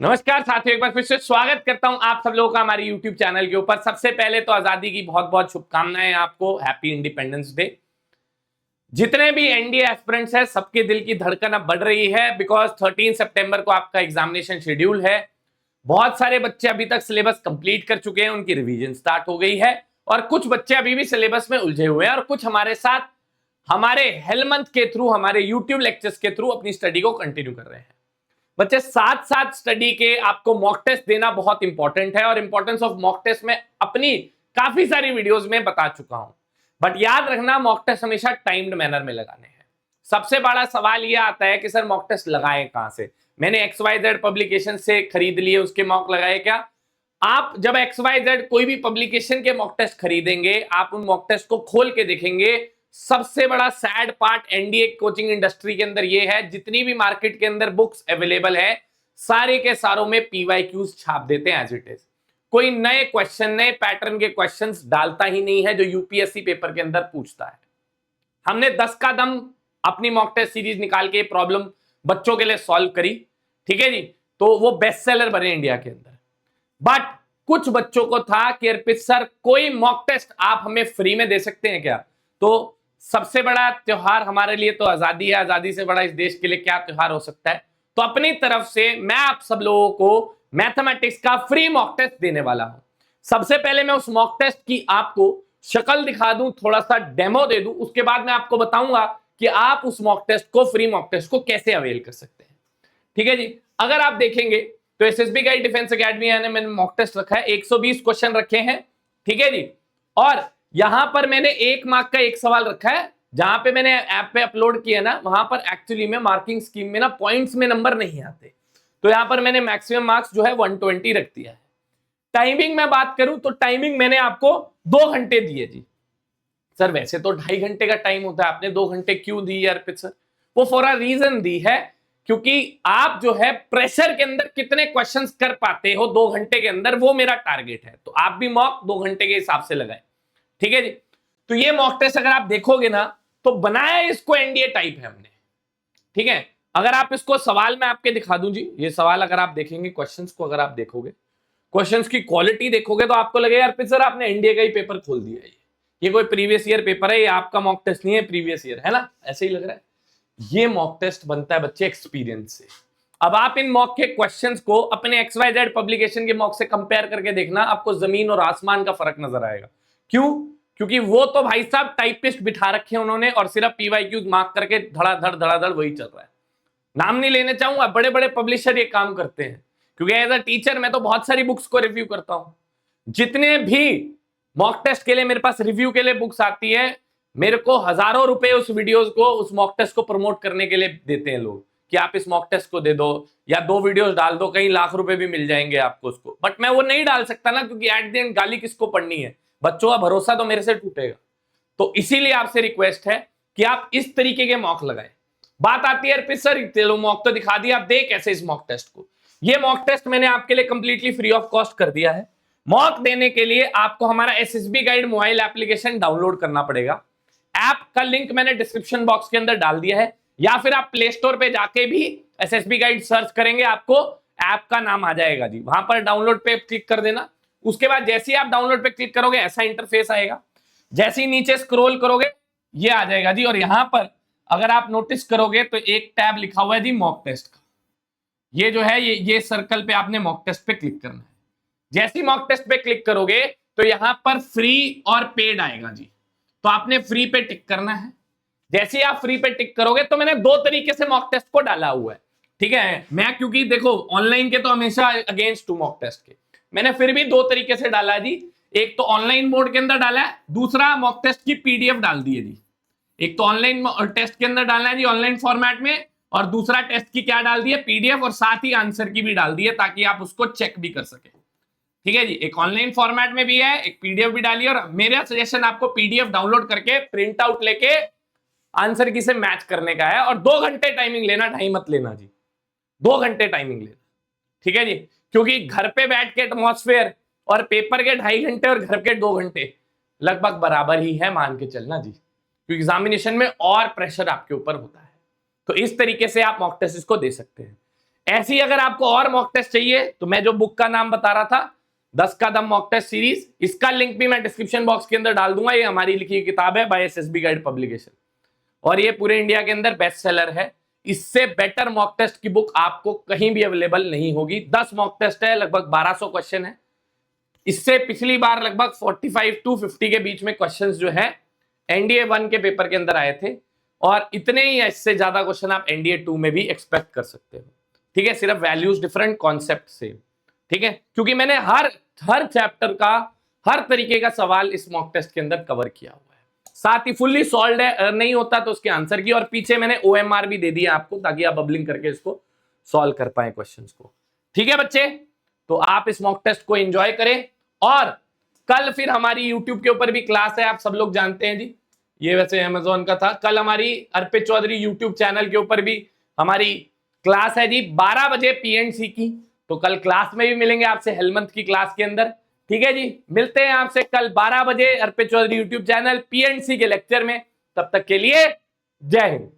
नमस्कार साथियों, एक बार फिर से स्वागत करता हूं आप सब लोगों का हमारे YouTube चैनल के ऊपर। सबसे पहले तो आजादी की बहुत बहुत शुभकामनाएं आपको। Happy independence day. जितने भी एनडीए एस्पिरेंट्स हैं सबके दिल की धड़कन अब बढ़ रही है बिकॉज 13 सितंबर को आपका एग्जामिनेशन शेड्यूल है। बहुत सारे बच्चे अभी तक सिलेबस कंप्लीट कर चुके हैं, उनकी रिवीजन स्टार्ट हो गई है और कुछ बच्चे अभी भी सिलेबस में उलझे हुए हैं और कुछ हमारे साथ हमारे हेलमंथ के थ्रू, हमारे यूट्यूब लेक्चर्स के थ्रू अपनी स्टडी को कंटिन्यू कर रहे हैं। बच्चे साथ साथ स्टडी के आपको मॉक टेस्ट देना बहुत इंपॉर्टेंट है और इंपॉर्टेंस ऑफ मॉक टेस्ट में अपनी काफी सारी वीडियोस में बता चुका हूं। बट याद रखना, मॉक टेस्ट हमेशा टाइम्ड मैनर में लगाने हैं। सबसे बड़ा सवाल यह आता है कि सर मॉक टेस्ट लगाए कहां से? मैंने XYZ पब्लिकेशन से खरीद लिए, उसके मॉक लगाए क्या? आप जब XYZ कोई भी पब्लिकेशन के मॉक टेस्ट खरीदेंगे, आप उन मॉक टेस्ट को खोल के देखेंगे। सबसे बड़ा sad part NDA coaching industry के अंदर ये है, जितनी भी मार्केट के अंदर बुक्स अवेलेबल है सारे के सारों में PYQs छाप देते हैं एज इट इज। कोई नए क्वेश्चन, नए पैटर्न के क्वेश्चंस डालता ही नहीं है जो यूपीएससी पेपर के अंदर पूछता है। हमने 10 का दम अपनी मॉक टेस्ट सीरीज निकाल के प्रॉब्लम बच्चों के लिए सॉल्व करी, ठीक है जी। तो वो बेस्ट सेलर बने इंडिया के अंदर। बट कुछ बच्चों को था कि अर्पित सर कोई मॉक टेस्ट आप हमें फ्री में दे सकते हैं क्या? तो सबसे बड़ा त्योहार हमारे लिए तो आजादी है। आजादी से बड़ा इस देश के लिए क्या त्योहार हो सकता है? तो अपनी तरफ से मैं आप सब लोगों को मैथमेटिक्स का फ्री मॉक टेस्ट देने वाला हूं। सबसे पहले मैं उस मॉक टेस्ट की आपको शक्ल दिखा दूं, थोड़ा सा डेमो दे दूं, उसके बाद मैं आपको बताऊंगा कि आप उस मॉक टेस्ट को, फ्री मॉक टेस्ट को कैसे अवेल कर सकते हैं। ठीक है जी। अगर आप देखेंगे तो एसएसबी गाइड डिफेंस एकेडमी ने मैंने मॉक टेस्ट रखा है, 120 क्वेश्चन रखे हैं, ठीक है जी। और यहां पर मैंने 1 मार्क का एक सवाल रखा है। जहां पे मैंने ऐप पे अपलोड किया ना, वहां पर एक्चुअली में मार्किंग स्कीम में ना पॉइंट्स में नंबर नहीं आते, तो यहां पर मैंने मैक्सिमम मार्क्स जो है 120 रख दिया है। टाइमिंग में बात करूं तो टाइमिंग मैंने आपको 2 घंटे दिए जी। सर वैसे तो 2.5 घंटे का टाइम होता है, आपने 2 घंटे क्यों दी अर्पित सर? वो फॉर अ रीजन दी है, क्योंकि आप जो है प्रेशर के अंदर कितने क्वेश्चंस कर पाते हो 2 घंटे के अंदर, वो मेरा टारगेट है। तो आप भी मॉक 2 घंटे के हिसाब से लगाए, ठीक है जी। तो ये मॉक टेस्ट अगर आप देखोगे ना तो बनाया इसको एनडीए टाइप है हमने, ठीक है। अगर आप इसको सवाल में आपके दिखा दूं जी, ये सवाल अगर आप देखेंगे, क्वेश्चंस को अगर आप देखोगे, क्वेश्चंस की क्वालिटी देखोगे तो आपको लगेगा यार सर आपने एनडीए का ही पेपर खोल दिया है। ये कोई प्रीवियस ईयर पेपर है, ये आपका मॉक टेस्ट नहीं है, प्रीवियस ईयर है ना, ऐसे ही लग रहा है। ये मॉक टेस्ट बनता है बच्चे एक्सपीरियंस से। अब आप इन मॉक के क्वेश्चंस को अपने XYZ पब्लिकेशन के मॉक से कंपेयर करके देखना, आपको जमीन और आसमान का फर्क नजर आएगा। क्यों? क्योंकि वो तो भाई साहब टाइपिस्ट बिठा रखे हैं उन्होंने और सिर्फ PYQs मार्क करके धड़ाधड़ वही चल रहा है। नाम नहीं लेने चाहूंगा, बड़े बड़े पब्लिशर ये काम करते हैं, क्योंकि एज अ टीचर मैं तो बहुत सारी बुक्स को रिव्यू करता हूं। जितने भी मॉक टेस्ट के लिए मेरे पास रिव्यू के लिए बुक्स आती है, मेरे को हजारों रुपए उस वीडियोस को, उस मॉक टेस्ट को प्रमोट करने के लिए देते हैं लोग कि आप इस मॉक टेस्ट को दे दो या 2 वीडियोस डाल दो, कई लाख रुपए भी मिल जाएंगे आपको उसको। बट मैं वो नहीं डाल सकता ना, क्योंकि एट द एंड गाली किसको पढ़नी है? बच्चों का भरोसा तो मेरे से टूटेगा। तो इसीलिए आपसे रिक्वेस्ट है कि आप इस तरीके के मॉक लगाएं। बात आती है अर्पित सर चलो मॉक तो दिखा दिया, आप दे कैसे इस मॉक टेस्ट को? ये मॉक टेस्ट मैंने आपके लिए कंप्लीटली फ्री ऑफ कॉस्ट कर दिया है। मॉक देने के लिए आपको हमारा SSB guide mobile application download करना पड़ेगा। ऐप का लिंक मैंने डिस्क्रिप्शन बॉक्स के अंदर डाल दिया है, या फिर आप प्ले स्टोर पे जाके भी एसएसबी गाइड सर्च करेंगे, आपको ऐप का नाम आ जाएगा जी। वहां पर डाउनलोड पे क्लिक कर देना। उसके बाद जैसे ही आप डाउनलोड पे क्लिक करोगे ऐसा इंटरफेस आएगा। जैसे ही नीचे स्क्रॉल करोगे ये आ जाएगा जी, और यहां पर अगर आप नोटिस करोगे तो एक टैब लिखा हुआ है जी मॉक टेस्ट का। ये जो है ये सर्कल पे आपने मॉक टेस्ट पे क्लिक करना है। जैसे ही मॉक टेस्ट पे क्लिक करोगे तो यहां पर फ्री और पेड आएगा जी, तो आपने फ्री पे टिक करना है। जैसे ही आप फ्री पे टिक करोगे तो मैंने 2 तरीके से मॉक टेस्ट को डाला हुआ है, ठीक है। मैं क्योंकि देखो ऑनलाइन के तो हमेशा अगेंस्ट हूं मॉक टेस्ट के, मैंने फिर भी 2 तरीके से डाला है जी। एक तो ऑनलाइन मोड के अंदर डाला है, दूसरा मॉक टेस्ट की पीडीएफ डाल दी है जी। एक तो ऑनलाइन टेस्ट के अंदर डालना है जी ऑनलाइन फॉर्मेट में, और दूसरा टेस्ट की क्या डाल दी है, पीडीएफ, और साथ ही आंसर की भी डाल दी है ताकि आप उसको चेक भी कर सके, ठीक है जी। एक ऑनलाइन फॉर्मेट में भी है, एक पीडीएफ भी डाली है, और मेरा सजेशन आपको पीडीएफ डाउनलोड करके प्रिंट आउट लेके आंसर की से मैच करने का है, और 2 घंटे टाइमिंग लेना, ढाई मत लेना जी, 2 घंटे टाइमिंग लेना, ठीक है जी। क्योंकि घर पे बैठ के एटमॉस्फेयर और पेपर के 2.5 घंटे और घर के 2 घंटे लगभग बराबर ही है, मान के चलना जी, क्योंकि एग्जामिनेशन में और प्रेशर आपके ऊपर होता है। तो इस तरीके से आप मॉक टेस्ट को दे सकते हैं। ऐसी अगर आपको और मॉक टेस्ट चाहिए तो मैं जो बुक का नाम बता रहा था 10 का दम मॉक टेस्ट सीरीज, इसका लिंक भी मैं डिस्क्रिप्शन बॉक्स के अंदर डाल दूंगा। ये हमारी लिखी किताब है बाय एसएसबी गाइड पब्लिकेशन और ये पूरे इंडिया के अंदर बेस्ट सेलर है। इससे बेटर मॉक टेस्ट की बुक आपको कहीं भी अवेलेबल नहीं होगी। 10 मॉक टेस्ट है, लगभग 1200 क्वेश्चन है। इससे पिछली बार लगभग 45 टू 50 के बीच में क्वेश्चंस जो है एनडीए 1 के पेपर के अंदर आए थे और इतने ही इससे ज्यादा क्वेश्चन आप एनडीए 2 में भी एक्सपेक्ट कर सकते हो। ठीक है, सिर्फ वैल्यूज डिफरेंट, कॉन्सेप्ट सेम। ठीक है, क्योंकि मैंने हर चैप्टर का हर तरीके का सवाल इस मॉक टेस्ट के अंदर कवर किया हुआ है। साथ ही फुल्ली सॉल्व है, नहीं होता तो उसके आंसर की, और पीछे मैंने ओएमआर भी दे दिया आपको ताकि आप बबलिंग करके इसको सॉल्व कर पाए क्वेश्चंस को। ठीक है बच्चे, तो आप इस मॉक टेस्ट को एंजॉय करें और कल फिर हमारी यूट्यूब के ऊपर भी क्लास है, आप सब लोग जानते हैं जी। ये वैसे अमेजोन का था। कल हमारी अर्पित चौधरी यूट्यूब चैनल के ऊपर भी हमारी क्लास है जी 12 बजे पीएनसी की। तो कल क्लास में भी मिलेंगे आपसे हेलमंथ की क्लास के अंदर। ठीक है जी, मिलते हैं आपसे कल 12 बजे अर्पित चौधरी यूट्यूब चैनल पीएनसी के लेक्चर में। तब तक के लिए जय हिंद।